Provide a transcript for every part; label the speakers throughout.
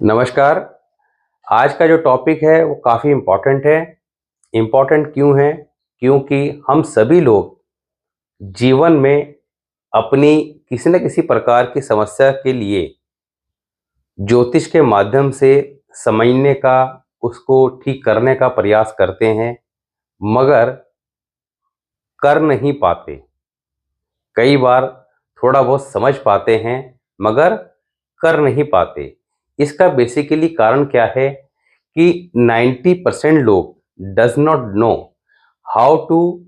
Speaker 1: नमस्कार। आज का जो टॉपिक है वो काफ़ी इम्पोर्टेंट है। इम्पोर्टेंट क्यों है? क्योंकि हम सभी लोग जीवन में अपनी किसी न किसी प्रकार की समस्या के लिए ज्योतिष के माध्यम से समझने का, उसको ठीक करने का प्रयास करते हैं, मगर कर नहीं पाते। कई बार थोड़ा बहुत समझ पाते हैं, मगर कर नहीं पाते। इसका बेसिकली कारण क्या है कि 90% लोग does not know how to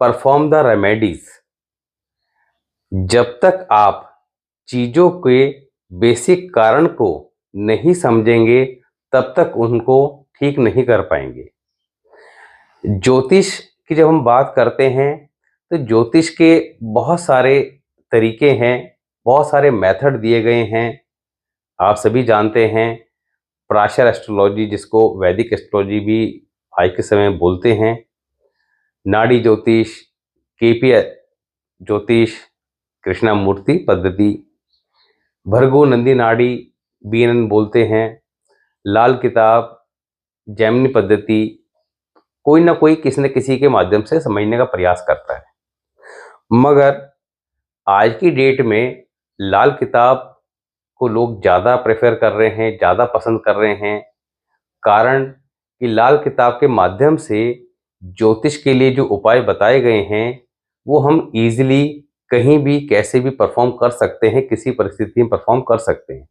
Speaker 1: perform the remedies. जब तक आप चीज़ों के बेसिक कारण को नहीं समझेंगे, तब तक उनको ठीक नहीं कर पाएंगे। ज्योतिष की जब हम बात करते हैं तो ज्योतिष के बहुत सारे तरीके हैं, बहुत सारे मेथड दिए गए हैं। आप सभी जानते हैं पराशर एस्ट्रोलॉजी, जिसको वैदिक एस्ट्रोलॉजी भी आज के समय में बोलते हैं, नाड़ी ज्योतिष, केपी ज्योतिष, कृष्णामूर्ति पद्धति, भृगु नंदी नाड़ी बीएनएन बोलते हैं, लाल किताब, जैमिनी पद्धति। कोई ना कोई किसी न किसी के माध्यम से समझने का प्रयास करता है, मगर आज की डेट में लाल किताब को लोग ज़्यादा प्रेफर कर रहे हैं, ज़्यादा पसंद कर रहे हैं। कारण कि लाल किताब के माध्यम से ज्योतिष के लिए जो उपाय बताए गए हैं वो हम ईजिली कहीं भी कैसे भी परफॉर्म कर सकते हैं, किसी परिस्थिति में परफॉर्म कर सकते हैं।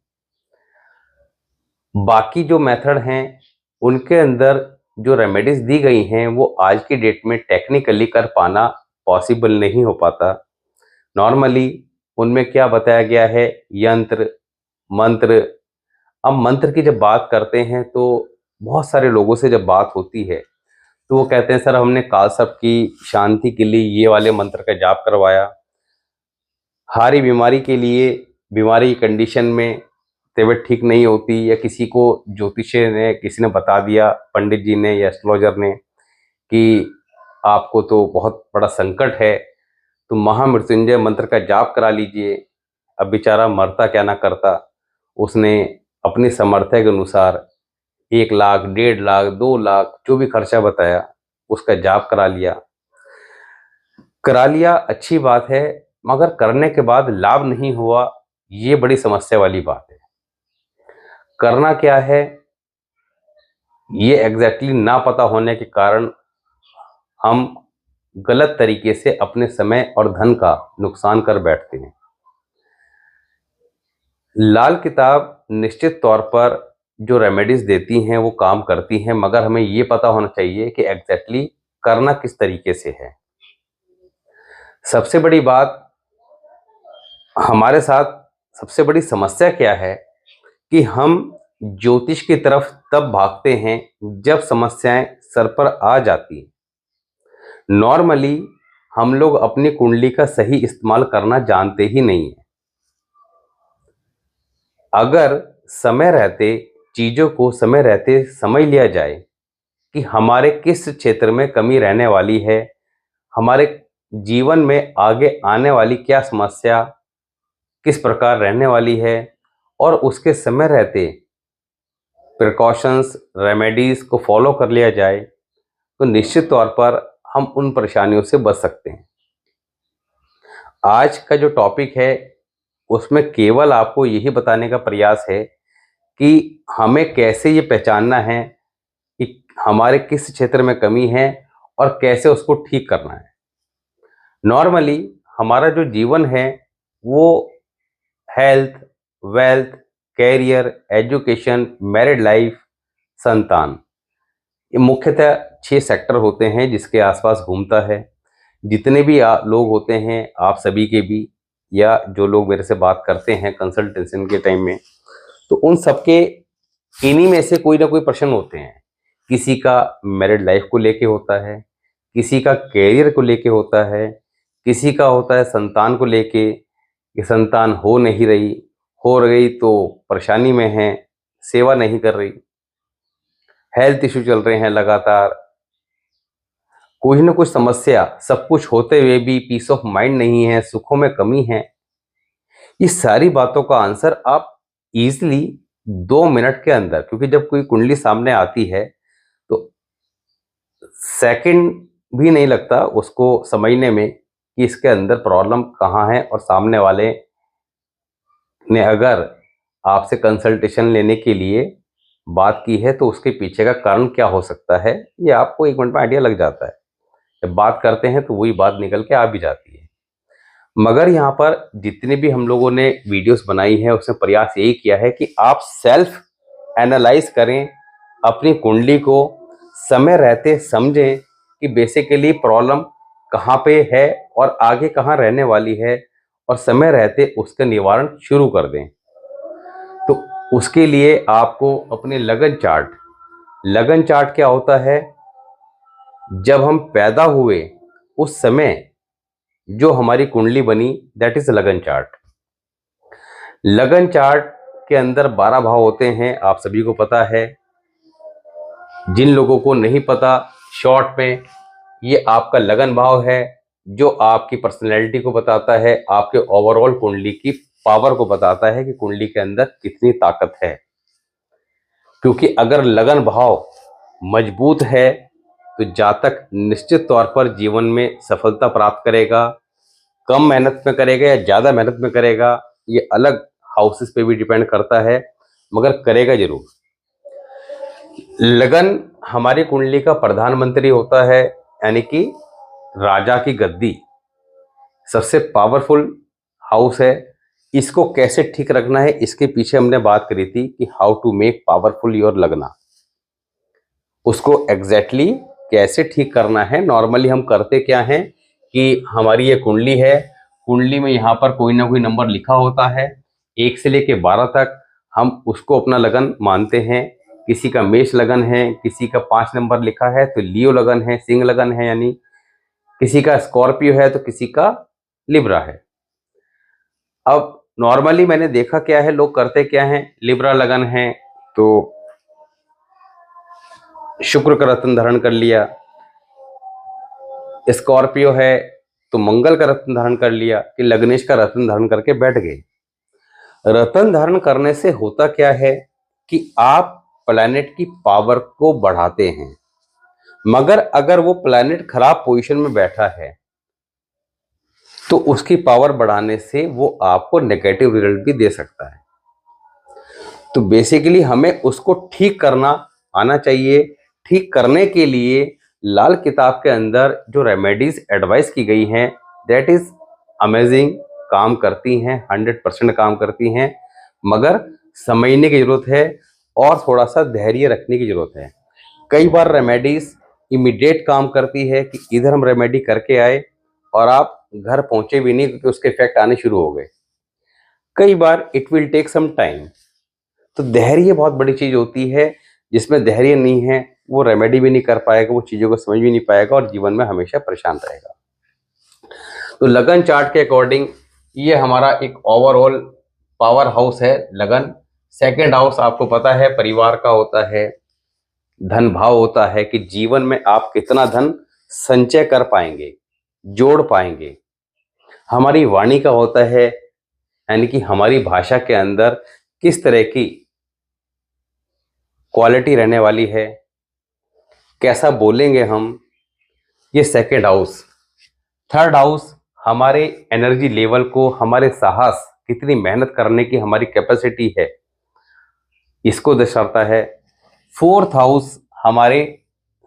Speaker 1: बाकी जो मेथड हैं उनके अंदर जो रेमेडीज दी गई हैं वो आज की डेट में टेक्निकली कर पाना पॉसिबल नहीं हो पाता। नॉर्मली उनमें क्या बताया गया है, यंत्र मंत्र। अब मंत्र की जब बात करते हैं तो बहुत सारे लोगों से जब बात होती है तो वो कहते हैं सर हमने काल सर्प की शांति के लिए ये वाले मंत्र का जाप करवाया, हारी बीमारी के लिए, बीमारी की कंडीशन में तबीयत ठीक नहीं होती, या किसी को ज्योतिषी ने किसी ने बता दिया, पंडित जी ने या एस्ट्रोलॉजर ने, कि आपको तो बहुत बड़ा संकट है, तो महामृत्युंजय मंत्र का जाप करा लीजिए। अब बेचारा मरता क्या ना करता, उसने अपनी सामर्थ्य के अनुसार 1 लाख, 1.5 लाख, 2 लाख जो भी खर्चा बताया उसका जाप करा लिया। अच्छी बात है, मगर करने के बाद लाभ नहीं हुआ, ये बड़ी समस्या वाली बात है। करना क्या है ये एग्जैक्टली ना पता होने के कारण हम गलत तरीके से अपने समय और धन का नुकसान कर बैठते हैं। लाल किताब निश्चित तौर पर जो रेमेडीज देती हैं वो काम करती हैं, मगर हमें ये पता होना चाहिए कि एग्जैक्टली करना किस तरीके से है। सबसे बड़ी बात हमारे साथ, सबसे बड़ी समस्या क्या है कि हम ज्योतिष की तरफ तब भागते हैं जब समस्याएं सर पर आ जाती हैं। नॉर्मली हम लोग अपनी कुंडली का सही इस्तेमाल करना जानते ही नहीं है। अगर समय रहते चीज़ों को समय रहते समझ लिया जाए कि हमारे किस क्षेत्र में कमी रहने वाली है, हमारे जीवन में आगे आने वाली क्या समस्या किस प्रकार रहने वाली है, और उसके समय रहते प्रिकॉशंस रेमेडीज को फॉलो कर लिया जाए, तो निश्चित तौर पर हम उन परेशानियों से बच सकते हैं। आज का जो टॉपिक है उसमें केवल आपको यही बताने का प्रयास है कि हमें कैसे ये पहचानना है कि हमारे किस क्षेत्र में कमी है और कैसे उसको ठीक करना है। नॉर्मली हमारा जो जीवन है वो health, wealth, career, education, married life, संतान, ये मुख्यतः 6 सेक्टर होते हैं जिसके आसपास घूमता है। जितने भी लोग होते हैं, आप सभी के भी, या जो लोग मेरे से बात करते हैं कंसल्टेशन के टाइम में, तो उन सबके इन्हीं में से कोई ना कोई प्रश्न होते हैं। किसी का मैरिड लाइफ को लेके होता है, किसी का कैरियर को लेके होता है, किसी का होता है संतान को लेके कि संतान हो नहीं रही, हो गई तो परेशानी में है, सेवा नहीं कर रही, हेल्थ इश्यू चल रहे हैं लगातार, कोई ना कोई समस्या, सब कुछ होते हुए भी पीस ऑफ माइंड नहीं है, सुखों में कमी है। ये सारी बातों का आंसर आप इजीली 2 मिनट के अंदर, क्योंकि जब कोई कुंडली सामने आती है तो सेकंड भी नहीं लगता उसको समझने में कि इसके अंदर प्रॉब्लम कहाँ है, और सामने वाले ने अगर आपसे कंसल्टेशन लेने के लिए बात की है तो उसके पीछे का कारण क्या हो सकता है, ये आपको 1 मिनट में आइडिया लग जाता है। जब बात करते हैं तो वही बात निकल के आ भी जाती है। मगर यहाँ पर जितने भी हम लोगों ने वीडियोस बनाई है उसमें प्रयास यही किया है कि आप सेल्फ एनालाइज करें अपनी कुंडली को, समय रहते समझें कि बेसिकली प्रॉब्लम कहाँ पे है और आगे कहाँ रहने वाली है, और समय रहते उसका निवारण शुरू कर दें। तो उसके लिए आपको अपने लगन चार्ट क्या होता है, जब हम पैदा हुए उस समय जो हमारी कुंडली बनी, दैट इज लगन चार्ट। लगन चार्ट के अंदर 12 भाव होते हैं, आप सभी को पता है। जिन लोगों को नहीं पता, शॉर्ट में ये आपका लगन भाव है जो आपकी पर्सनैलिटी को बताता है, आपके ओवरऑल कुंडली की पावर को बताता है कि कुंडली के अंदर कितनी ताकत है। क्योंकि अगर लगन भाव मजबूत है तो जातक निश्चित तौर पर जीवन में सफलता प्राप्त करेगा। कम मेहनत में करेगा या ज़्यादा मेहनत में करेगा, ये अलग हाउसेस पे भी डिपेंड करता है, मगर करेगा जरूर। लगन हमारी कुंडली का प्रधानमंत्री होता है, यानी कि राजा की गद्दी, सबसे पावरफुल हाउस है। इसको कैसे ठीक रखना है, इसके पीछे हमने बात करी थी कि how to make powerful your लगना। उसको एग्जैक्टली कैसे ठीक करना है। नॉर्मली हम करते क्या हैं कि हमारी ये कुंडली है, कुंडली में यहाँ पर कोई ना कोई नंबर लिखा होता है, 1 से लेके 12 तक हम उसको अपना लगन मानते हैं। किसी का मेष लगन है, किसी का 5 नंबर लिखा है तो लियो लगन है, सिंह लगन है, यानी किसी का स्कॉर्पियो है तो किसी का लिब्रा है। अब नॉर्मली मैंने देखा क्या है, लोग करते क्या हैं, लिब्रा लगन है तो शुक्र का रत्न धारण कर लिया, स्कॉर्पियो है तो मंगल का रत्न धारण कर लिया, कि लग्नेश का रत्न धारण करके बैठ गए। रत्न धारण करने से होता क्या है कि आप प्लैनेट की पावर को बढ़ाते हैं, मगर अगर वो प्लैनेट खराब पोजीशन में बैठा है तो उसकी पावर बढ़ाने से वो आपको नेगेटिव रिजल्ट भी दे सकता है। तो बेसिकली हमें उसको ठीक करना आना चाहिए। ठीक करने के लिए लाल किताब के अंदर जो रेमेडीज एडवाइस की गई हैं, दैट इज अमेजिंग, काम करती हैं, 100% काम करती हैं, मगर समझने की जरूरत है और थोड़ा सा धैर्य रखने की जरूरत है। कई बार रेमेडीज इमीडिएट काम करती है कि इधर हम रेमेडी करके आए और आप घर पहुंचे भी नहीं क्योंकि उसके इफेक्ट आने शुरू हो गए। कई बार it will take some time. तो धैर्य बहुत बड़ी चीज होती है, जिसमें धैर्य नहीं है वो रेमेडी भी नहीं कर पाएगा, वो चीजों को समझ भी नहीं पाएगा और जीवन में हमेशा परेशान रहेगा। तो लगन चार्ट के अकॉर्डिंग ये हमारा एक ओवरऑल पावर हाउस है लगन। सेकंड हाउस आपको पता है परिवार का होता है, धन भाव होता है कि जीवन में आप कितना धन संचय कर पाएंगे, जोड़ पाएंगे। हमारी वाणी का होता है, यानी कि हमारी भाषा के अंदर किस तरह की क्वालिटी रहने वाली है, कैसा बोलेंगे हम, ये सेकेंड हाउस। थर्ड हाउस हमारे एनर्जी लेवल को, हमारे साहस, कितनी मेहनत करने की हमारी कैपेसिटी है, इसको दर्शाता है। फोर्थ हाउस हमारे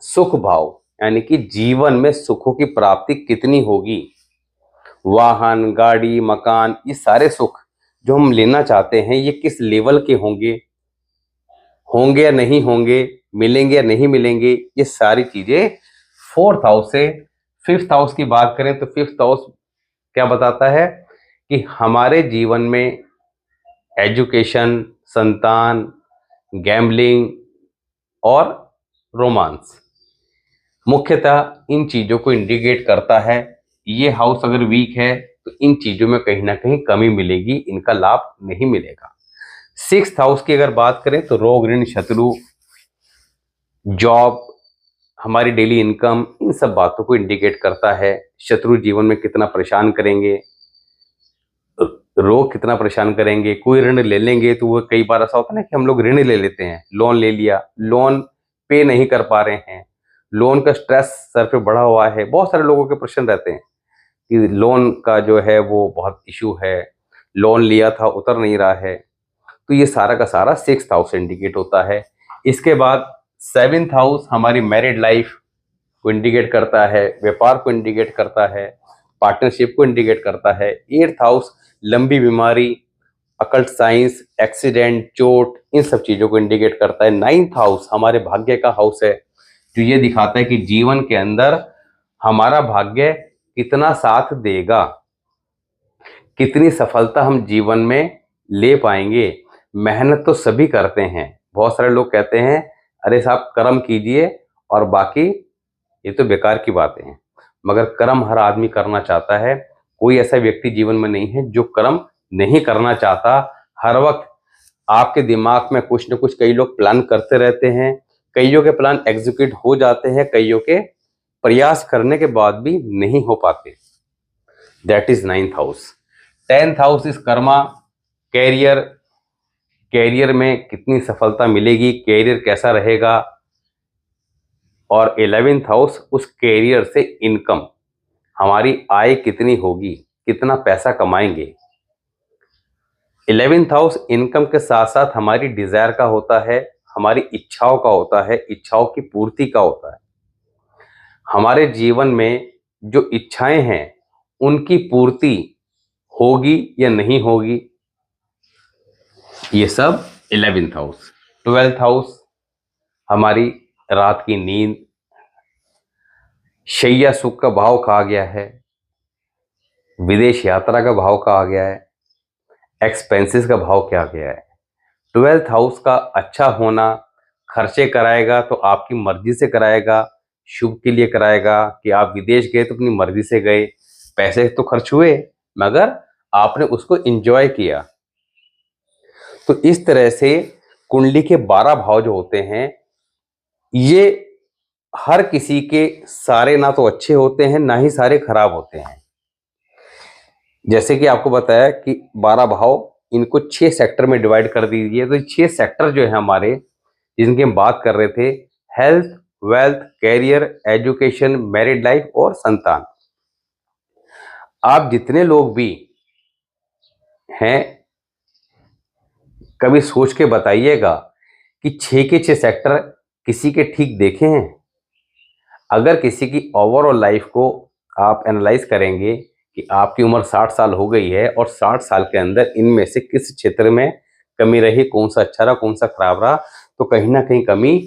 Speaker 1: सुख भाव, यानी कि जीवन में सुखों की प्राप्ति कितनी होगी, वाहन, गाड़ी, मकान, ये सारे सुख जो हम लेना चाहते हैं ये किस लेवल के होंगे, होंगे या नहीं होंगे, मिलेंगे या नहीं मिलेंगे, ये सारी चीजें फोर्थ हाउस से। फिफ्थ हाउस की बात करें तो फिफ्थ हाउस क्या बताता है कि हमारे जीवन में एजुकेशन, संतान, गैम्बलिंग और रोमांस, मुख्यतः इन चीजों को इंडिकेट करता है। ये हाउस अगर वीक है तो इन चीजों में कहीं ना कहीं कमी मिलेगी, इनका लाभ नहीं मिलेगा। सिक्स्थ हाउस की अगर बात करें तो रोग, ऋण, शत्रु, जॉब, हमारी डेली इनकम, इन सब बातों को इंडिकेट करता है। शत्रु जीवन में कितना परेशान करेंगे, रोग कितना परेशान करेंगे। कोई ऋण ले लेंगे तो वो कई बार ऐसा होता है ना कि हम लोग ऋण ले लेते हैं, लोन ले लिया, लोन पे नहीं कर पा रहे हैं, लोन का स्ट्रेस सर पे बढ़ा हुआ है। बहुत सारे लोगों के प्रश्न रहते हैं कि लोन का जो है वो बहुत इशू है, लोन लिया था उतर नहीं रहा है। तो ये सारा का सारा 6th हाउस इंडिकेट होता है। इसके बाद 7th हाउस हमारी मैरिड लाइफ को इंडिकेट करता है, व्यापार को इंडिकेट करता है, पार्टनरशिप को इंडिकेट करता है। 8th हाउस लंबी बीमारी, अकल्ट साइंस, एक्सीडेंट, चोट, इन सब चीजों को इंडिकेट करता है। 9th हाउस हमारे भाग्य का हाउस है, जो ये दिखाता है कि जीवन के अंदर हमारा भाग्य कितना साथ देगा, कितनी सफलता हम जीवन में ले पाएंगे। मेहनत तो सभी करते हैं। बहुत सारे लोग कहते हैं अरे साहब कर्म कीजिए और बाकी ये तो बेकार की बातें हैं, मगर कर्म हर आदमी करना चाहता है। कोई ऐसा व्यक्ति जीवन में नहीं है जो कर्म नहीं करना चाहता। हर वक्त आपके दिमाग में कुछ न कुछ कई लोग प्लान करते रहते हैं, कईयों के प्लान एग्जीक्यूट हो जाते हैं, कईयों के प्रयास करने के बाद भी नहीं हो पाते। That is 9th house. 10th house is karma, career, career में कितनी सफलता मिलेगी, कैरियर कैसा रहेगा। और 11th हाउस उस कैरियर से इनकम, हमारी आय कितनी होगी, कितना पैसा कमाएंगे। 11th हाउस इनकम के साथ साथ हमारी डिजायर का होता है, हमारी इच्छाओं का होता है, इच्छाओं की पूर्ति का होता है। हमारे जीवन में जो इच्छाएं हैं उनकी पूर्ति होगी या नहीं होगी, ये सब 11th हाउस। 12th हाउस हमारी रात की नींद, शैया सुख का भाव कहा गया है, विदेश यात्रा का भाव कहा गया है, एक्सपेंसेस का भाव क्या गया है। 12th हाउस का अच्छा होना, खर्चे कराएगा तो आपकी मर्जी से कराएगा, शुभ के लिए कराएगा। कि आप विदेश गए तो अपनी मर्जी से गए, पैसे तो खर्च हुए मगर आपने उसको एंजॉय किया। तो इस तरह से कुंडली के 12 भाव जो होते हैं, ये हर किसी के सारे ना तो अच्छे होते हैं ना ही सारे खराब होते हैं। जैसे कि आपको बताया कि 12 भाव, इनको 6 सेक्टर में डिवाइड कर दीजिए। तो 6 सेक्टर जो है हमारे, जिनकी हम बात कर रहे थे, health, wealth, career, education, married life और संतान। आप जितने लोग भी हैं कभी सोच के बताइएगा कि 6 के 6 सेक्टर किसी के ठीक देखे हैं। अगर किसी की ओवरऑल लाइफ को आप एनालाइज करेंगे कि आपकी उम्र 60 साल हो गई है और 60 साल के अंदर इनमें से किस क्षेत्र में कमी रही, कौन सा अच्छा रहा, कौन सा खराब रहा, तो कहीं ना कहीं कमी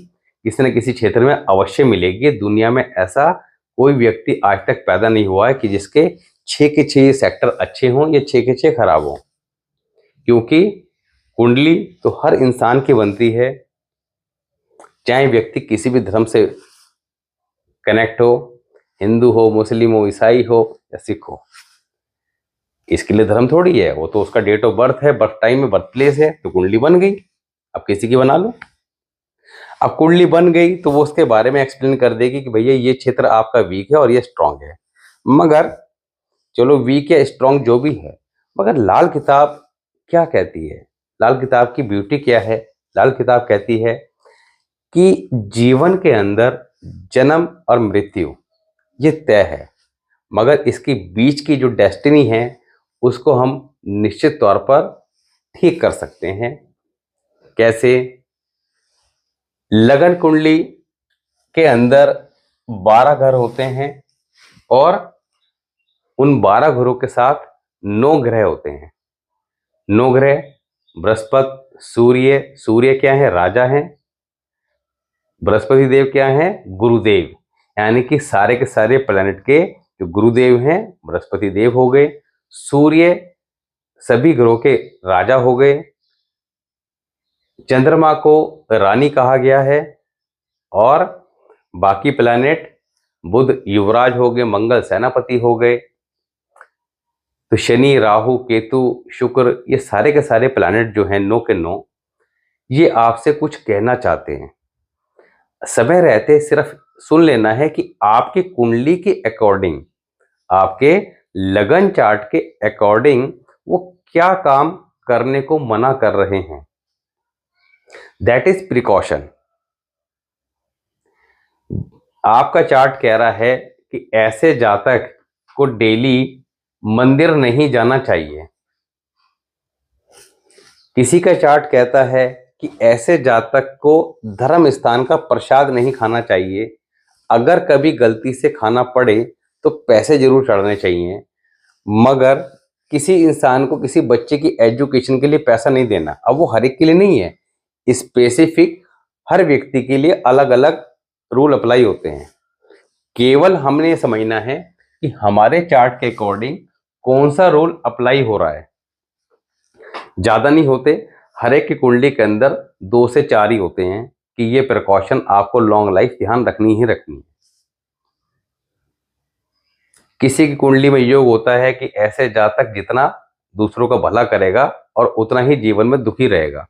Speaker 1: किसी न किसी क्षेत्र में अवश्य मिलेगी। दुनिया में ऐसा कोई व्यक्ति आज तक पैदा नहीं हुआ है कि जिसके 6 के 6 सेक्टर अच्छे हों या 6 के 6 खराब हों, क्योंकि कुंडली तो हर इंसान की बनती है, चाहे व्यक्ति किसी भी धर्म से कनेक्ट हो, हिंदू हो, मुस्लिम हो, ईसाई हो या सिख हो। इसके लिए धर्म थोड़ी है, वो तो उसका डेट ऑफ बर्थ है, बर्थ टाइम में, बर्थ प्लेस है, तो कुंडली बन गई। अब किसी की बना लो। अब कुंडली बन गई तो वो उसके बारे में एक्सप्लेन कर देगी कि भैया ये क्षेत्र आपका वीक है और ये स्ट्रांग है। मगर चलो वीक या स्ट्रांग जो भी है, मगर लाल किताब क्या कहती है, लाल किताब की ब्यूटी क्या है। लाल किताब कहती है कि जीवन के अंदर जन्म और मृत्यु ये तय है, मगर इसकी बीच की जो डेस्टिनी है उसको हम निश्चित तौर पर ठीक कर सकते हैं। कैसे? लगन कुंडली के अंदर 12 घर होते हैं और उन 12 घरों के साथ 9 ग्रह होते हैं। 9 ग्रह बृहस्पति, सूर्य, सूर्य क्या है? राजा हैं। बृहस्पति देव क्या है? गुरुदेव। यानी कि सारे के सारे प्लैनेट के जो गुरुदेव हैं बृहस्पति देव हो गए। सूर्य सभी ग्रहों के राजा हो गए। चंद्रमा को रानी कहा गया है और बाकी प्लैनेट, बुध युवराज हो गए, मंगल सेनापति हो गए। तो शनि, राहु, केतु, शुक्र, ये सारे के सारे प्लैनेट जो हैं 9 के 9, ये आपसे कुछ कहना चाहते हैं। समय रहते सिर्फ सुन लेना है कि आपकी कुंडली के अकॉर्डिंग, आपके लगन चार्ट के अकॉर्डिंग वो क्या काम करने को मना कर रहे हैं, दैट इज प्रिकॉशन। आपका चार्ट कह रहा है कि ऐसे जातक को डेली मंदिर नहीं जाना चाहिए। किसी का चार्ट कहता है कि ऐसे जातक को धर्म स्थान का प्रसाद नहीं खाना चाहिए, अगर कभी गलती से खाना पड़े तो पैसे जरूर चढ़ने चाहिए, मगर किसी इंसान को किसी बच्चे की एजुकेशन के लिए पैसा नहीं देना। अब वो हर एक के लिए नहीं है, स्पेसिफिक हर व्यक्ति के लिए अलग अलग रूल अप्लाई होते हैं। केवल हमने ये समझना है कि हमारे चार्ट के अकॉर्डिंग कौन सा रूल अप्लाई हो रहा है। ज्यादा नहीं होते, हर एक की कुंडली के अंदर 2 से 4 ही होते हैं कि ये प्रिकॉशन आपको लॉन्ग लाइफ ध्यान रखनी ही रखनी है। किसी की कुंडली में योग होता है कि ऐसे जातक जितना दूसरों का भला करेगा और उतना ही जीवन में दुखी रहेगा।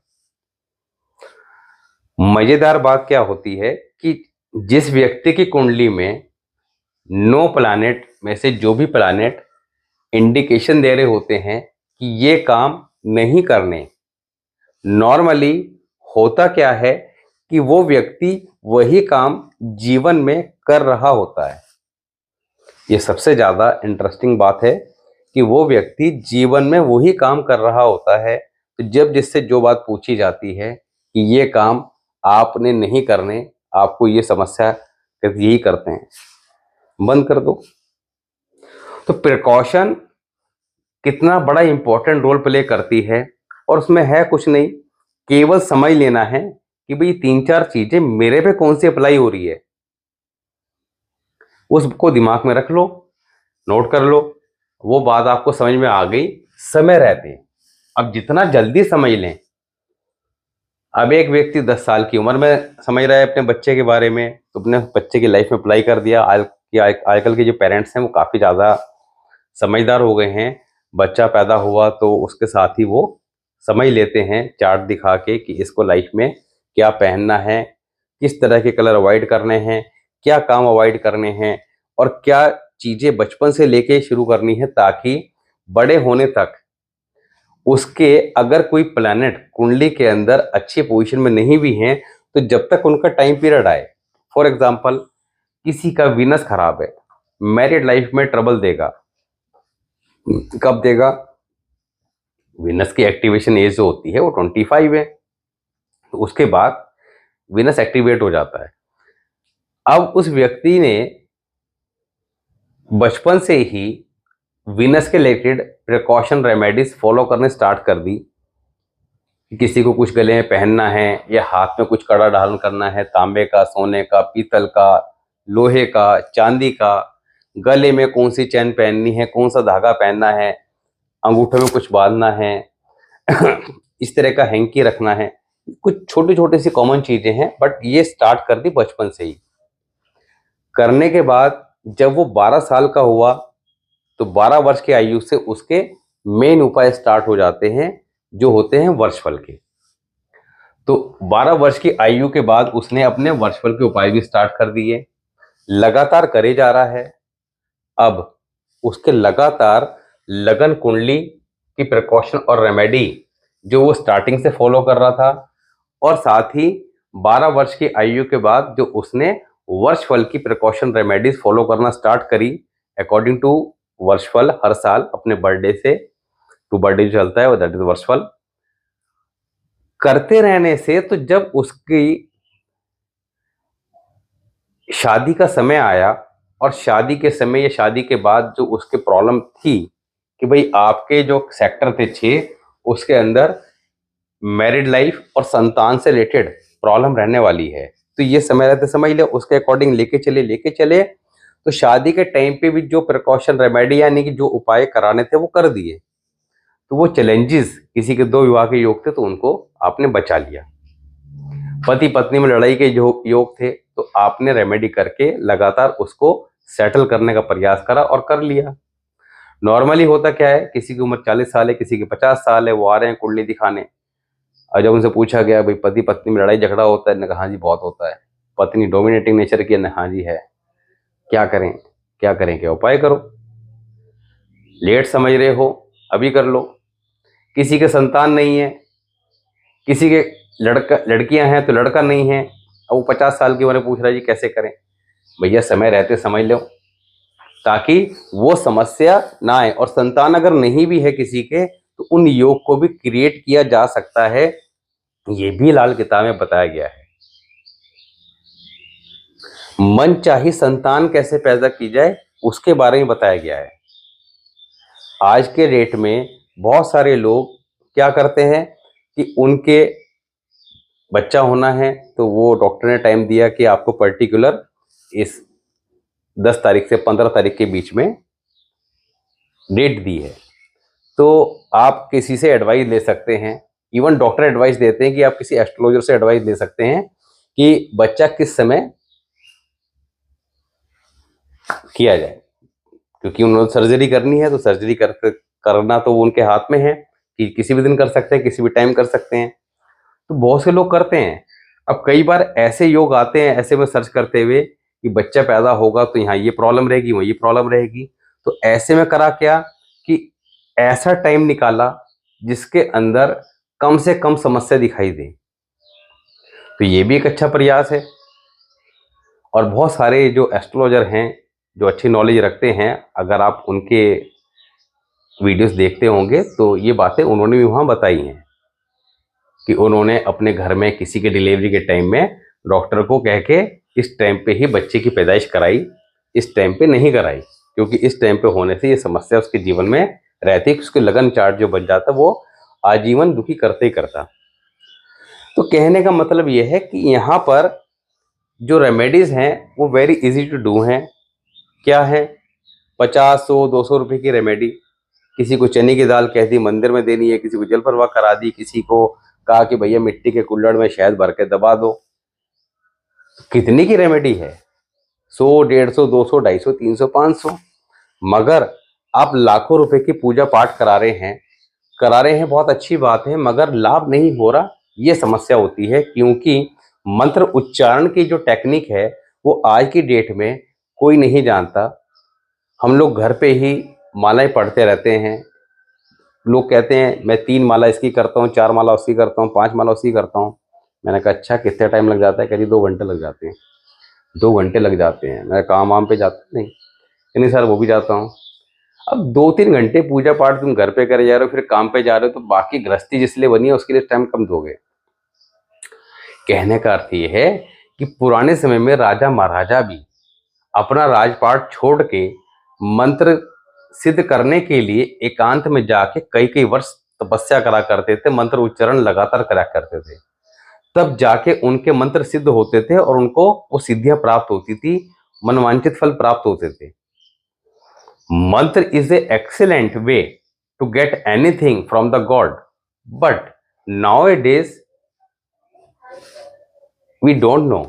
Speaker 1: मजेदार बात क्या होती है कि जिस व्यक्ति की कुंडली में 9 प्लैनेट में से जो भी प्लैनेट इंडिकेशन दे रहे होते हैं कि ये काम नहीं करने, नॉर्मली होता क्या है कि वो व्यक्ति वही काम जीवन में कर रहा होता है। ये सबसे ज्यादा इंटरेस्टिंग बात है कि वो व्यक्ति जीवन में वही काम कर रहा होता है। तो जब जिससे जो बात पूछी जाती है कि ये काम आपने नहीं करने, आपको ये समस्या यही करते हैं, बंद कर दो। तो प्रिकॉशन कितना बड़ा इंपॉर्टेंट रोल प्ले करती है, और उसमें है कुछ नहीं, केवल समझ लेना है कि भाई 3-4 चीजें मेरे पे कौन सी अप्लाई हो रही है, उसको दिमाग में रख लो, नोट कर लो। वो बात आपको समझ में आ गई समय रहते। अब जितना जल्दी समझ लें, अब एक व्यक्ति 10 साल की उम्र में समझ रहा है अपने बच्चे के बारे में, तो अपने बच्चे की लाइफ में अप्लाई कर दिया। आजकल के जो पेरेंट्स हैं वो काफ़ी ज़्यादा समझदार हो गए हैं। बच्चा पैदा हुआ तो उसके साथ ही वो समझ लेते हैं चार्ट दिखा के कि इसको लाइफ में क्या पहनना है, किस तरह के कलर अवॉइड करने हैं, क्या काम अवॉइड करने हैं, और क्या चीज़ें बचपन से लेके शुरू करनी है ताकि बड़े होने तक उसके अगर कोई प्लैनेट कुंडली के अंदर अच्छी पोजीशन में नहीं भी हैं तो जब तक उनका टाइम पीरियड आए, फॉर एग्जांपल किसी का वीनस खराब है, मैरिड लाइफ में ट्रबल देगा। कब देगा? वीनस की एक्टिवेशन एज जो होती है वो 25 है, तो उसके बाद वीनस एक्टिवेट हो जाता है। अब उस व्यक्ति ने बचपन से ही वीनस के रिलेटेड प्रिकॉशन रेमेडीज फॉलो करने स्टार्ट कर दी। किसी को कुछ गले में पहनना है या हाथ में कुछ कड़ा धारण करना है, तांबे का, सोने का, पीतल का, लोहे का, चांदी का, गले में कौन सी चैन पहननी है, कौन सा धागा पहनना है, अंगूठे में कुछ बांधना है इस तरह का हैंकी रखना है। कुछ छोटी छोटी सी कॉमन चीजें हैं, बट ये स्टार्ट कर दी बचपन से ही। करने के बाद जब वो 12 साल का हुआ तो 12 वर्ष की आयु से उसके मेन उपाय स्टार्ट हो जाते हैं जो होते हैं वर्षफल के। तो 12 वर्ष की आयु के बाद उसने अपने वर्षफल के उपाय भी स्टार्ट कर दिए, लगातार करे जा रहा है। अब उसके लगातार लगन कुंडली की प्रिकॉशन और रेमेडी जो वो स्टार्टिंग से फॉलो कर रहा था, और साथ ही 12 वर्ष की आयु के बाद जो उसने वर्षफल की प्रिकॉशन रेमेडीज फॉलो करना स्टार्ट करी अकॉर्डिंग टू वर्षफल। हर साल अपने बर्थडे से टू बर्थडे जो चलता है वो दैट इज वर्षफल करते रहने से, तो जब उसकी शादी का समय आया और शादी के समय या शादी के बाद जो उसके प्रॉब्लम थी कि भाई आपके जो सेक्टर थे 6 उसके अंदर मैरिड लाइफ और संतान से रिलेटेड प्रॉब्लम रहने वाली है, तो ये समय रहते समझ ले, उसके अकॉर्डिंग लेके चले। तो शादी के टाइम पे भी जो प्रिकॉशन रेमेडी यानी कि जो उपाय कराने थे वो कर दिए, तो वो चैलेंजेस किसी के 2 विवाह के योग थे तो उनको आपने बचा लिया। पति पत्नी में लड़ाई के जो योग थे तो आपने रेमेडी करके लगातार उसको सेटल करने का प्रयास करा और कर लिया। नॉर्मली होता क्या है, किसी की उम्र 40 साल है, किसी की 50 साल है, वो आ रहे हैं कुंडली दिखाने, और जब उनसे पूछा गया भाई पति पत्नी में लड़ाई झगड़ा होता है, ने कहा हाँ जी बहुत होता है। पत्नी डोमिनेटिंग नेचर की है, हाँ जी है। क्या करें क्या उपाय करो। लेट समझ रहे हो, अभी कर लो। किसी के संतान नहीं है, किसी के लड़कियां हैं तो लड़का नहीं है, अब वो 50 साल की उम्र में पूछ रहा है जी कैसे करें। भैया समय रहते समझ लो, ताकि वो समस्या ना आए। और संतान अगर नहीं भी है किसी के, तो उन योग को भी क्रिएट किया जा सकता है, ये भी लाल किताब में बताया गया है। मनचाही संतान कैसे पैदा की जाए उसके बारे में बताया गया है। आज के डेट में बहुत सारे लोग क्या करते हैं कि उनके बच्चा होना है तो वो डॉक्टर ने टाइम दिया कि आपको पर्टिकुलर इस 10 तारीख से 15 तारीख के बीच में डेट दी है, तो आप किसी से एडवाइस ले सकते हैं। इवन डॉक्टर एडवाइस देते हैं कि आप किसी एस्ट्रोलॉजर से एडवाइस ले सकते हैं कि बच्चा किस समय किया जाए, क्योंकि उन्होंने सर्जरी करनी है तो सर्जरी करना तो उनके हाथ में है कि किसी भी दिन कर सकते हैं, किसी भी टाइम कर सकते हैं। तो बहुत से लोग करते हैं। अब कई बार ऐसे योग आते हैं ऐसे में सर्च करते हुए कि बच्चा पैदा होगा तो यहाँ ये प्रॉब्लम रहेगी, वहाँ ये प्रॉब्लम रहेगी। तो ऐसे में करा क्या कि ऐसा टाइम निकाला जिसके अंदर कम से कम समस्या दिखाई दे, तो ये भी एक अच्छा प्रयास है। और बहुत सारे जो एस्ट्रोलॉजर हैं जो अच्छी नॉलेज रखते हैं, अगर आप उनके वीडियोस देखते होंगे तो ये बातें उन्होंने भी वहाँ बताई हैं कि उन्होंने अपने घर में किसी के डिलीवरी के टाइम में डॉक्टर को कह के इस टाइम पे ही बच्चे की पैदाइश कराई, इस टाइम पे नहीं कराई, क्योंकि इस टाइम पे होने से ये समस्या उसके जीवन में रहती, उसके लगन चार्ट जो बच जाता वो आजीवन दुखी करते ही करता। तो कहने का मतलब ये है कि यहाँ पर जो रेमेडीज हैं वो वेरी इजी टू डू हैं। क्या है, 50, 100, 200 रुपये की रेमेडी। किसी को चने की दाल कह दी मंदिर में देनी है, किसी को जल प्रवाह करा दी, किसी को कहा कि भैया मिट्टी के कुल्हड़ में शहद भर के दबा दो। कितनी की रेमेडी है, 100, 150, 200, 250, 300, 500। मगर आप लाखों रुपए की पूजा पाठ करा रहे हैं, बहुत अच्छी बात है, मगर लाभ नहीं हो रहा, ये समस्या होती है। क्योंकि मंत्र उच्चारण की जो टेक्निक है वो आज की डेट में कोई नहीं जानता। हम लोग घर पे ही मालाएं पढ़ते रहते हैं। लोग कहते हैं मैं 3 माला इसकी करता हूँ, 4 माला उसकी करता हूँ, 5 माला उसकी करता हूँ। मैंने कहा अच्छा कितने टाइम लग जाता है? कह रही 2 घंटे लग जाते हैं। 2 घंटे लग जाते हैं। मैं काम वाम पे जाता नहीं, नहीं सर वो भी जाता हूँ। अब 2-3 घंटे पूजा पाठ तुम घर पे करे जा रहे हो, फिर काम पे जा रहे हो, तो बाकी गृहस्थी जिस लिए बनी है उसके लिए टाइम कम दोगे। कहने का अर्थ ये है कि पुराने समय में राजा महाराजा भी अपना राजपाट छोड़ के मंत्र सिद्ध करने के लिए एकांत में जाके कई कई वर्ष तपस्या करा करते थे, मंत्र उच्चारण लगातार करा करते थे, तब जाके उनके मंत्र सिद्ध होते थे और उनको वो सिद्धियां प्राप्त होती थी, मनवांचित फल प्राप्त होते थे। Mantra is a excellent way to get anything from the God, but nowadays we don't know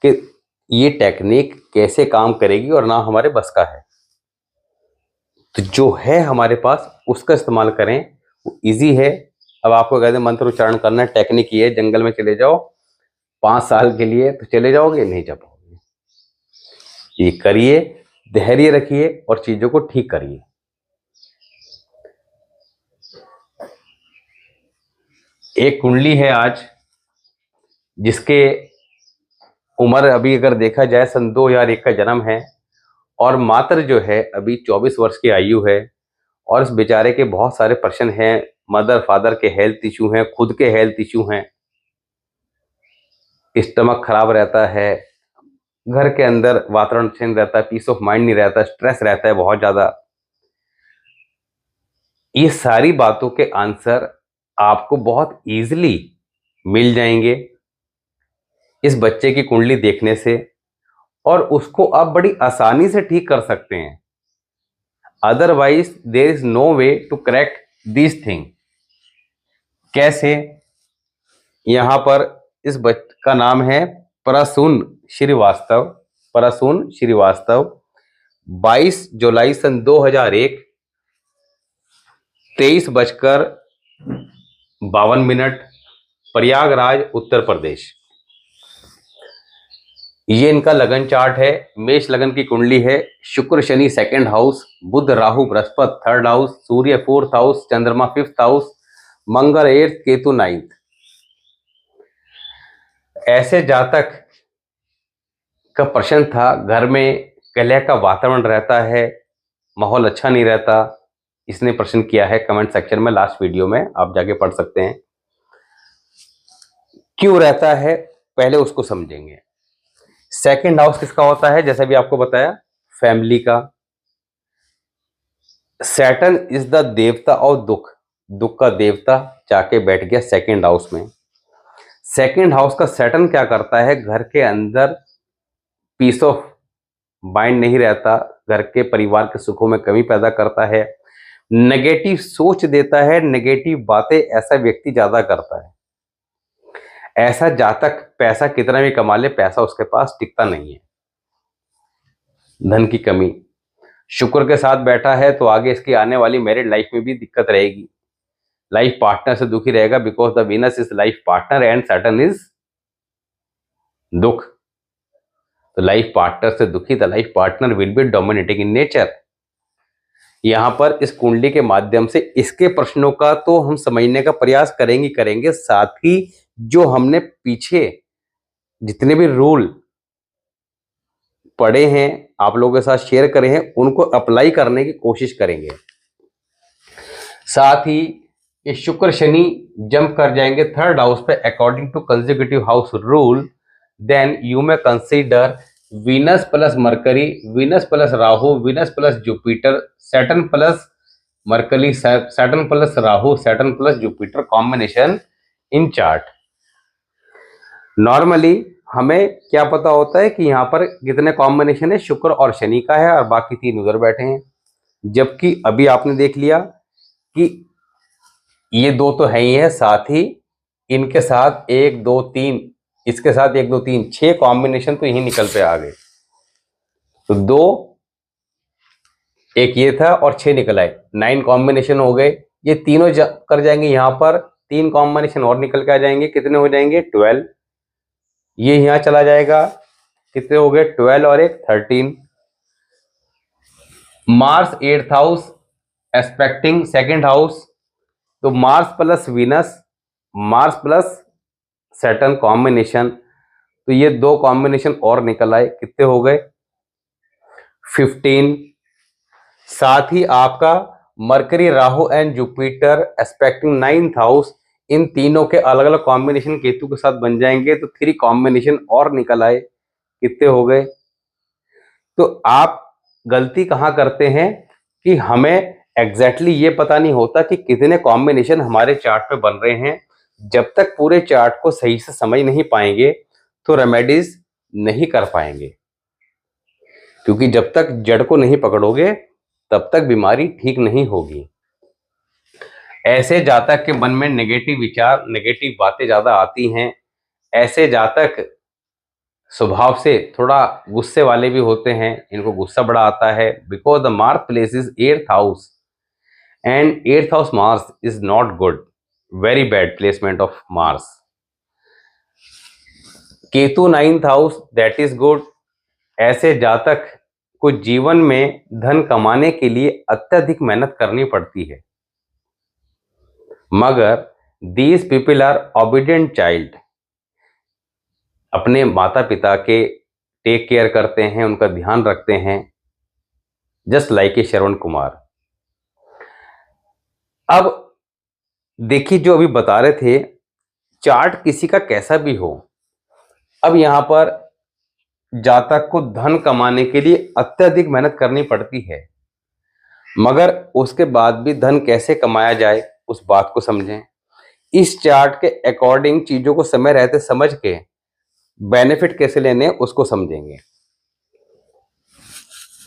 Speaker 1: कि ये टेक्निक कैसे काम करेगी और ना हमारे बस का है। तो जो है हमारे पास उसका इस्तेमाल करें, वो इजी है। अब आपको कहते हैं मंत्र उच्चारण करना है, टेक्निक ये है, जंगल में चले जाओ 5 साल के लिए, तो चले जाओगे? नहीं जा पाओगे। ये करिए, धैर्य रखिए और चीजों को ठीक करिए। एक कुंडली है आज जिसके उम्र अभी अगर देखा जाए सन 2001 का जन्म है, और मात्र जो है अभी 24 वर्ष की आयु है। और इस बेचारे के बहुत सारे प्रश्न हैं, मदर फादर के हेल्थ इशू हैं, खुद के हेल्थ इशू हैं, स्टमक खराब रहता है, घर के अंदर वातावरण चेंज रहता है, पीस ऑफ माइंड नहीं रहता, स्ट्रेस रहता है बहुत ज्यादा। ये सारी बातों के आंसर आपको बहुत इजीली मिल जाएंगे इस बच्चे की कुंडली देखने से, और उसको आप बड़ी आसानी से ठीक कर सकते हैं। Otherwise there is no way to correct this thing. कैसे? यहां पर इस बच्चे का नाम है प्रसून श्रीवास्तव। प्रसून श्रीवास्तव 22 जुलाई सन 2001, 23:52, प्रयागराज उत्तर प्रदेश। ये इनका लगन चार्ट है, मेष लगन की कुंडली है। शुक्र शनि सेकंड हाउस, बुध राहु बृहस्पति थर्ड हाउस, सूर्य फोर्थ हाउस, चंद्रमा फिफ्थ हाउस, मंगल एट्थ, केतु नाइन्थ। ऐसे जातक का प्रश्न था, घर में कलह का वातावरण रहता है, माहौल अच्छा नहीं रहता। इसने प्रश्न किया है कमेंट सेक्शन में, लास्ट वीडियो में आप जाके पढ़ सकते हैं। क्यों रहता है पहले उसको समझेंगे। सेकंड हाउस किसका होता है, जैसा भी आपको बताया, फैमिली का। सैटर्न इज द देवता और दुख, दुख का देवता जाके बैठ गया सेकंड हाउस में। सेकंड हाउस का सैटर्न क्या करता है, घर के अंदर पीस ऑफ माइंड नहीं रहता, घर के परिवार के सुखों में कमी पैदा करता है, नेगेटिव सोच देता है, नेगेटिव बातें ऐसा व्यक्ति ज्यादा करता है। ऐसा जातक पैसा कितना भी कमा ले, पैसा उसके पास टिकता नहीं है, धन की कमी। शुक्र के साथ बैठा है तो आगे इसकी आने वाली मैरिड लाइफ में भी दिक्कत रहेगी, लाइफ पार्टनर से दुखी रहेगा, because the Venus is life partner and Saturn is दुख। तो लाइफ पार्टनर से दुखी, the life partner will be dominating in nature. यहां पर इस कुंडली के माध्यम से इसके प्रश्नों का तो हम समझने का प्रयास करेंगे, साथ ही जो हमने पीछे जितने भी रूल पढ़े हैं, आप लोगों के साथ शेयर करे हैं, उनको अप्लाई करने की कोशिश करेंगे। साथ ही ये शुक्र शनि जंप कर जाएंगे थर्ड हाउस पे according to consecutive house rule, then you may consider Venus plus Mercury, Venus plus Rahu, Venus plus Jupiter, Saturn plus Mercury, Saturn plus Rahu, Saturn plus Jupiter combination in chart. Normally हमें क्या पता होता है कि यहाँ पर कितने कॉम्बिनेशन है, शुक्र और शनि का है और बाकी तीन उधर बैठे हैं। जबकि अभी आपने देख लिया कि ये दो तो है ही है, साथ ही इनके साथ एक दो तीन, इसके साथ एक दो तीन, 6 कॉम्बिनेशन तो यही निकल पे आ गए। तो 2 एक ये था और 6 निकल आए, 9 कॉम्बिनेशन हो गए। ये तीनों कर जाएंगे, यहाँ पर 3 कॉम्बिनेशन और निकल के आ जाएंगे, कितने हो जाएंगे 12। ये यहां चला जाएगा, कितने हो गए 12 और एक 13। Mars 8th house aspecting second house, तो Mars plus Venus, Mars plus Saturn combination, तो ये 2 कॉम्बिनेशन और निकल आए, कितने हो गए 15। साथ ही आपका Mercury Rahu and Jupiter aspecting 9th house, इन तीनों के अलग अलग कॉम्बिनेशन केतु के साथ बन जाएंगे, तो 3 कॉम्बिनेशन और निकल आए, कितने हो गए। तो आप गलती कहां करते हैं कि हमें एग्जैक्टली ये पता नहीं होता कि कितने कॉम्बिनेशन हमारे चार्ट पे बन रहे हैं। जब तक पूरे चार्ट को सही से समझ नहीं पाएंगे तो रेमेडीज नहीं कर पाएंगे, क्योंकि जब तक जड़ को नहीं पकड़ोगे तब तक बीमारी ठीक नहीं होगी। ऐसे जातक के मन में नेगेटिव विचार, नेगेटिव बातें ज्यादा आती हैं। ऐसे जातक स्वभाव से थोड़ा गुस्से वाले भी होते हैं, इनको गुस्सा बड़ा आता है, because the Mars place is 8th house and 8th house Mars is not good, very bad placement of Mars. Ketu 9th house, that is good. ऐसे जातक को जीवन में धन कमाने के लिए अत्यधिक मेहनत करनी पड़ती है, मगर these people are obedient child, अपने माता पिता के टेक केयर करते हैं, उनका ध्यान रखते हैं, just like a Shravan Kumar. अब देखिए, जो अभी बता रहे थे, चार्ट किसी का कैसा भी हो, अब यहां पर जातक को धन कमाने के लिए अत्यधिक मेहनत करनी पड़ती है, मगर उसके बाद भी धन कैसे कमाया जाए उस बात को समझें। इस चार्ट के अकॉर्डिंग चीजों को समय रहते समझ के बेनिफिट कैसे लेने उसको समझेंगे।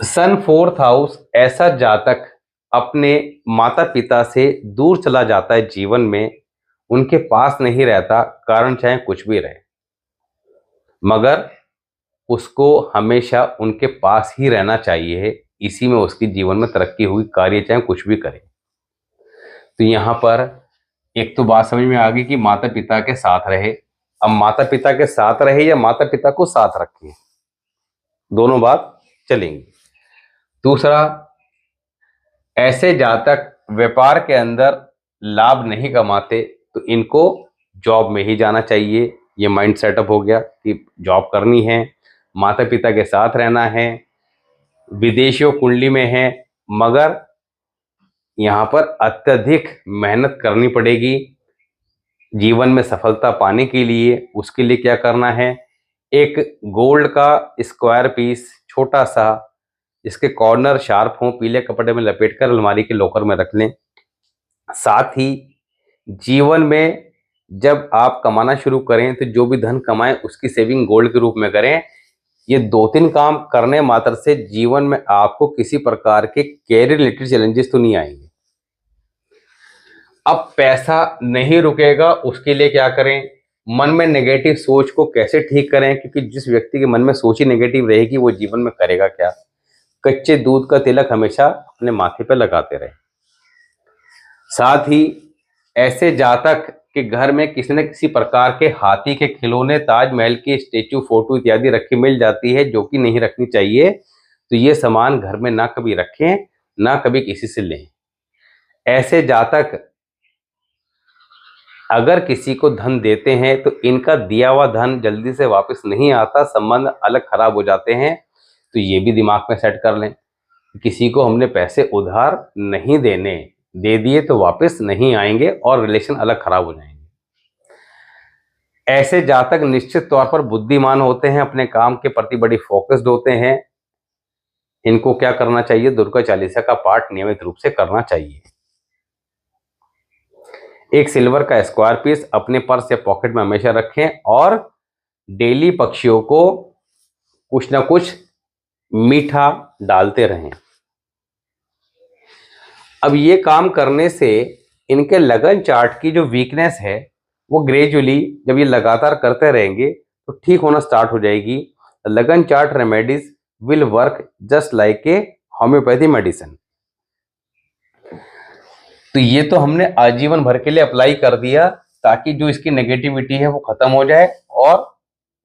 Speaker 1: सन 4th हाउस, ऐसा जातक अपने माता पिता से दूर चला जाता है, जीवन में उनके पास नहीं रहता, कारण चाहे कुछ भी रहे, मगर उसको हमेशा उनके पास ही रहना चाहिए, इसी में उसकी जीवन में तरक्की हुई, कार्य चाहे कुछ भी करे। तो यहाँ पर एक तो बात समझ में आ गई कि माता पिता के साथ रहे। अब माता पिता के साथ रहे या माता पिता को साथ रखे, दोनों बात चलेंगी। दूसरा, ऐसे जातक व्यापार के अंदर लाभ नहीं कमाते तो इनको जॉब में ही जाना चाहिए। ये माइंड सेटअप हो गया कि जॉब करनी है, माता पिता के साथ रहना है, विदेशियों कुंडली में है, मगर यहाँ पर अत्यधिक मेहनत करनी पड़ेगी जीवन में सफलता पाने के लिए। उसके लिए क्या करना है, एक गोल्ड का स्क्वायर पीस छोटा सा, इसके कॉर्नर शार्प हों, पीले कपड़े में लपेटकर अलमारी के लॉकर में रख लें। साथ ही जीवन में जब आप कमाना शुरू करें तो जो भी धन कमाएं उसकी सेविंग गोल्ड के रूप में करें। ये 2-3 काम करने मात्र से जीवन में आपको किसी प्रकार के कैरियर रिलेटेड चैलेंजेस तो नहीं आएंगे। अब पैसा नहीं रुकेगा, उसके लिए क्या करें, मन में नेगेटिव सोच को कैसे ठीक करें, क्योंकि जिस व्यक्ति के मन में सोच ही नेगेटिव रहेगी वो जीवन में करेगा क्या। कच्चे दूध का तिलक हमेशा अपने माथे पर लगाते रहे। साथ ही ऐसे जातक के घर में किसी न किसी प्रकार के हाथी के खिलौने, ताजमहल की स्टेचू, फोटो इत्यादि रखी मिल जाती है, जो कि नहीं रखनी चाहिए। तो ये सामान घर में ना कभी रखें, ना कभी किसी से लें। ऐसे जातक अगर किसी को धन देते हैं तो इनका दिया हुआ धन जल्दी से वापस नहीं आता, संबंध अलग खराब हो जाते हैं। तो ये भी दिमाग में सेट कर लें, किसी को हमने पैसे उधार नहीं देने, दे दिए तो वापस नहीं आएंगे और रिलेशन अलग खराब हो जाएंगे। ऐसे जातक निश्चित तौर पर बुद्धिमान होते हैं, अपने काम के प्रति बड़ी फोकस्ड होते हैं। इनको क्या करना चाहिए, दुर्गा चालीसा का पाठ नियमित रूप से करना चाहिए। एक सिल्वर का स्क्वायर पीस अपने पर्स या पॉकेट में हमेशा रखें और डेली पक्षियों को कुछ ना कुछ मीठा डालते रहें। अब ये काम करने से इनके लगन चार्ट की जो वीकनेस है वो ग्रेजुअली जब ये लगातार करते रहेंगे तो ठीक होना स्टार्ट हो जाएगी। लगन chart remedies will work just like a homeopathy medicine. तो ये तो हमने आजीवन भर के लिए अप्लाई कर दिया ताकि जो इसकी नेगेटिविटी है वो खत्म हो जाए और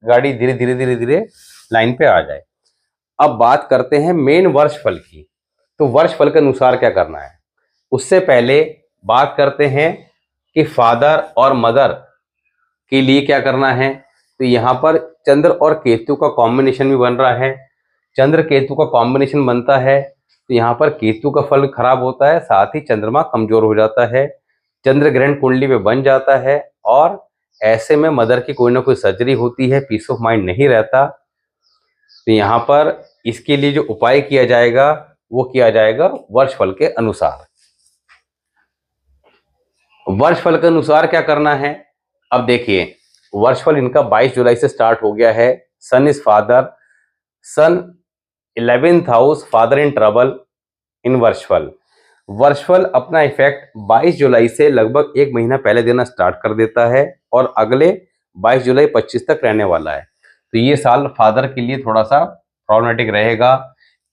Speaker 1: गाड़ी धीरे धीरे धीरे धीरे लाइन पे आ जाए। अब बात करते हैं मेन वर्ष फल की। तो वर्ष फल के अनुसार क्या करना है, उससे पहले बात करते हैं कि फादर और मदर के लिए क्या करना है। तो यहाँ पर चंद्र और केतु का कॉम्बिनेशन भी बन रहा है। चंद्र केतु का कॉम्बिनेशन बनता है तो यहाँ पर केतु का फल खराब होता है, साथ ही चंद्रमा कमजोर हो जाता है, चंद्र ग्रहण कुंडली में बन जाता है और ऐसे में मदर की कोई ना कोई सर्जरी होती है, पीस ऑफ माइंड नहीं रहता। तो यहाँ पर इसके लिए जो उपाय किया जाएगा वो किया जाएगा वर्षफल के अनुसार। वर्षफल के अनुसार क्या करना है, अब देखिए वर्षफल इनका 22 जुलाई से स्टार्ट हो गया है। Sun is father, sun 11th house, father in trouble in वर्षफल। वर्षफल अपना इफेक्ट 22 जुलाई से लगभग 1 महीना पहले देना स्टार्ट कर देता है और अगले 22 जुलाई 25 तक रहने वाला है। तो ये साल फादर के लिए थोड़ा सा प्रॉब्लमेटिक रहेगा।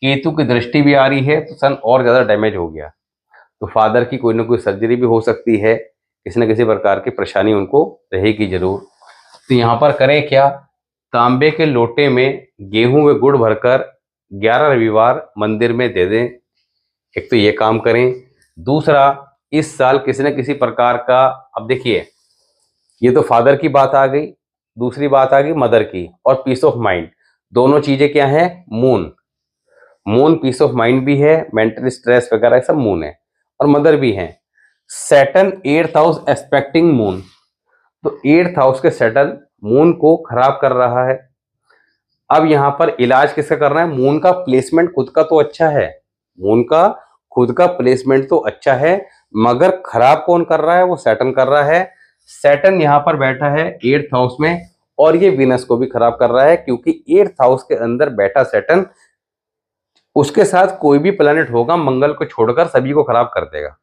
Speaker 1: केतु की दृष्टि भी आ रही है तो सन और ज़्यादा डैमेज हो गया, तो फादर की कोई ना कोई सर्जरी भी हो सकती है, किसी न किसी प्रकार की परेशानी उनको रहेगी जरूर। तो यहाँ पर करें क्या, तांबे के लोटे में गेहूं व गुड़ भरकर 11 रविवार मंदिर में दे दें। एक तो ये काम करें। दूसरा, इस साल किसी न किसी प्रकार का, अब देखिए ये तो फादर की बात आ गई, दूसरी बात आ गई मदर की और पीस ऑफ माइंड। दोनों चीजें क्या है, moon, moon peace of mind भी है, मेंटल स्ट्रेस वगैरह सब मून है और मदर भी है। Saturn 8th house expecting moon, तो 8th हाउस के सैटर्न मून को खराब कर रहा है। अब यहां पर इलाज किसका करना है, मून का प्लेसमेंट खुद का तो अच्छा है, मून का खुद का प्लेसमेंट तो अच्छा है, मगर खराब कौन कर रहा है, वो सैटर्न कर रहा है। सैटर्न यहां पर बैठा है 8th हाउस में और ये वीनस को भी खराब कर रहा है, क्योंकि 8th हाउस के अंदर बैठा सैटर्न, उसके साथ कोई भी प्लैनेट होगा मंगल को छोड़कर सभी को खराब कर देगा।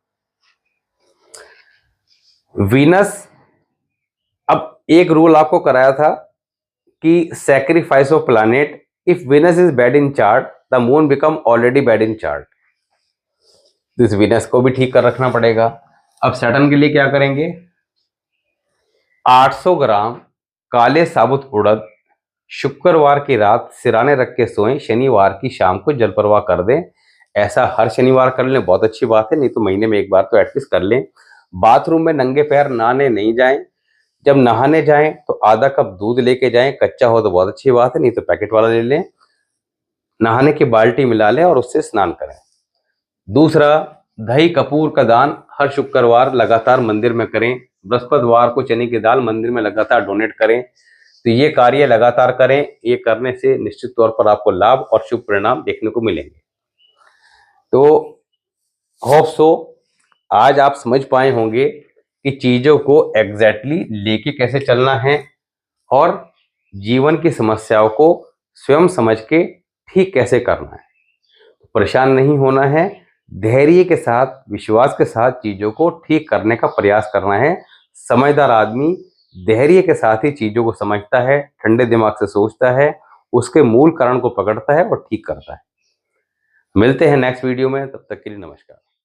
Speaker 1: वीनस, अब एक रूल आपको कराया था कि sacrifice of planet, if Venus is bad in chart the moon become already bad in chart. तो इस वीनस को भी ठीक कर रखना पड़ेगा। अब सैटर्न के लिए क्या करेंगे, 800 ग्राम काले साबुत उड़द शुक्रवार की रात सिराने रख के सोएं, शनिवार की शाम को जल प्रवाह कर दें। ऐसा हर शनिवार कर लें, बहुत अच्छी बात है, नहीं तो महीने में एक बार तो एटलीस्ट कर लें। बाथरूम में नंगे पैर नहाने नहीं जाएं। जब नहाने जाएं तो आधा कप दूध लेके जाएं, कच्चा हो तो बहुत अच्छी बात है, नहीं तो पैकेट वाला ले लें। नहाने की बाल्टी मिला लें और उससे स्नान करें। दूसरा, दही कपूर का दान हर शुक्रवार लगातार मंदिर में करें। बृहस्पतिवार को चने की दाल मंदिर में लगातार डोनेट करें। तो ये कार्य लगातार करें, ये करने से निश्चित तौर पर आपको लाभ और शुभ परिणाम देखने को मिलेंगे। तो होप सो आज आप समझ पाए होंगे कि चीजों को एग्जैक्टली लेके कैसे चलना है और जीवन की समस्याओं को स्वयं समझ के ठीक कैसे करना है। परेशान नहीं होना है, धैर्य के साथ, विश्वास के साथ चीजों को ठीक करने का प्रयास करना है। समझदार आदमी धैर्य के साथ ही चीजों को समझता है, ठंडे दिमाग से सोचता है, उसके मूल कारण को पकड़ता है और ठीक करता है। मिलते हैं नेक्स्ट वीडियो में, तब तक के लिए नमस्कार।